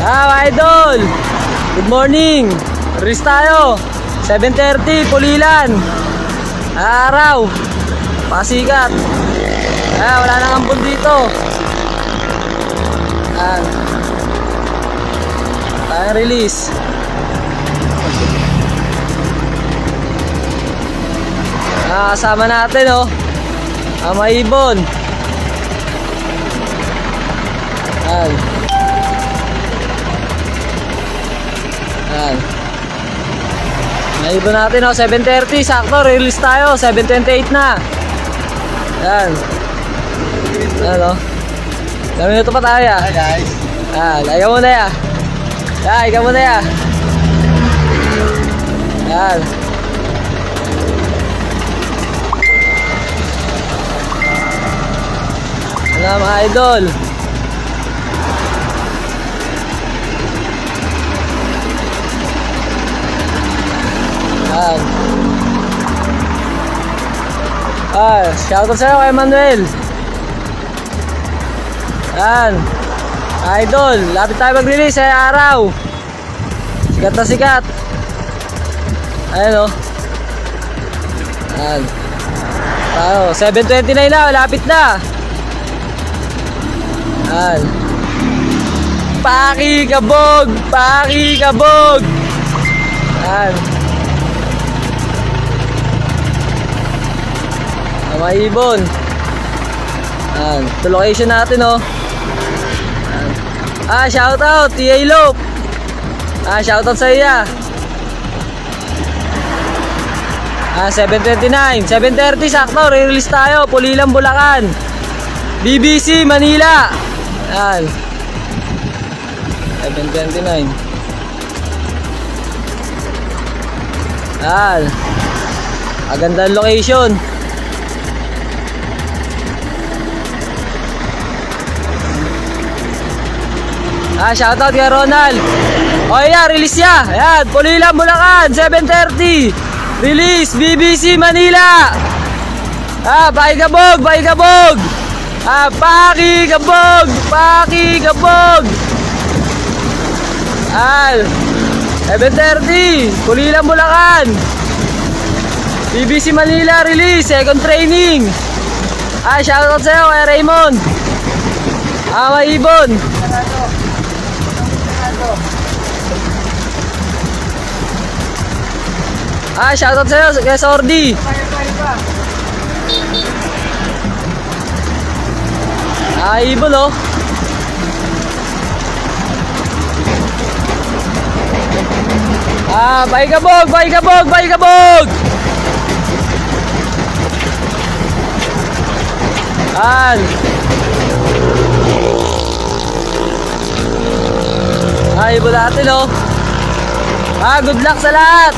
Mga idol, good morning. Release tayo 7:30, Pulilan. Araw, pasikat. Wala nang ampun dito. Tayong release. Kasama natin mga ibon. Mga ibon natin 7:30, sakto release tayo, 7:28 na. Yan. Ilang minuto pa tayo ya. Hi guys. Ikaw muna ya. Ikaw muna ya. Yan. Mga idol. Shoutout sa'yo kay Manuel. Idol, lapit tayo mag-release araw. Sikat na sikat. Ayan tayo 7:29 na, lapit na. Pakikabog, pakikabog. Mga ibon. Ito location natin shoutout TA Lope. Shoutout sa iya. 7:29, 7:30 sakto, re-release tayo, Pulilan, Bulacan. BBC Manila. 7:29. Agandang location. Shoutout kay Ronald. Release ya. Ayan, Pulilan, Bulacan, 7:30. Release, BBC Manila. Pakikabog, pakikabog. Pakikabog, pakikabog. 7:30, Pulilan, Bulacan. BBC Manila release, second training. Shoutout sa'yo kay Raymond. Mga ibon. Shoutout sa'yo kay Sordi. Ibon pakikabog, pakikabog, pakikabog. Ibon natin good luck sa lahat.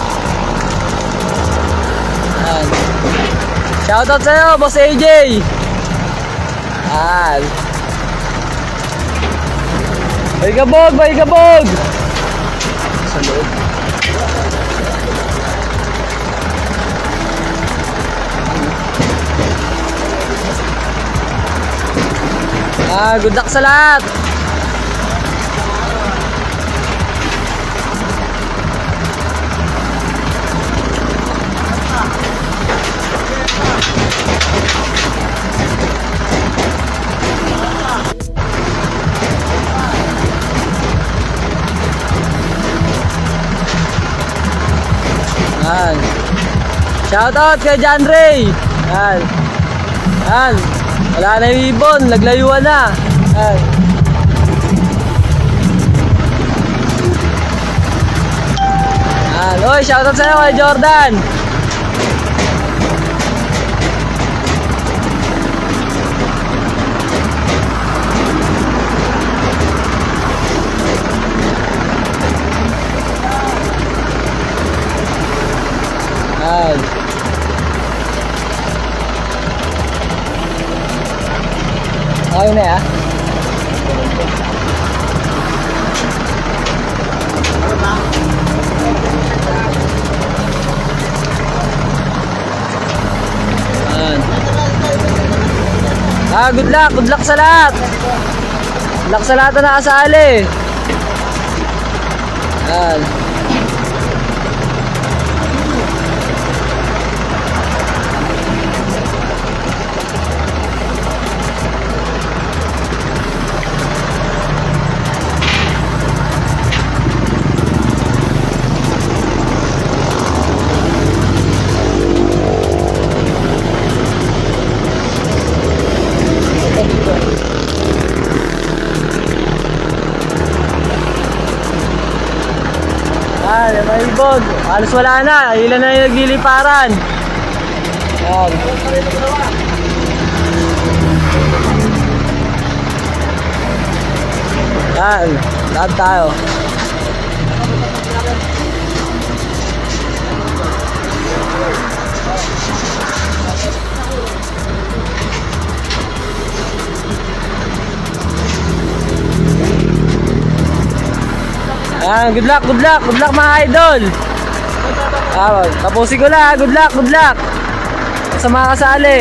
Shoutout sa'yo, Boss AJ. Pakikabog, pakikabog. Sa loob. Good luck sa lahat. Shoutout kay John Ray. Wala na yung ibon, naglayuan na. Shoutout sa'yo kay Jordan. Okay na ya. Good luck sa lahat. Good luck sa lahat na nakasali. Yan. Yan, may ibog. Halos wala na. Ilan na yung nagliliparan. Yan. Yan. Lahat tayo. Yan, good luck, good luck, good luck mga idol. Tapusin ko na, good luck, good luck. Sa mga kasali.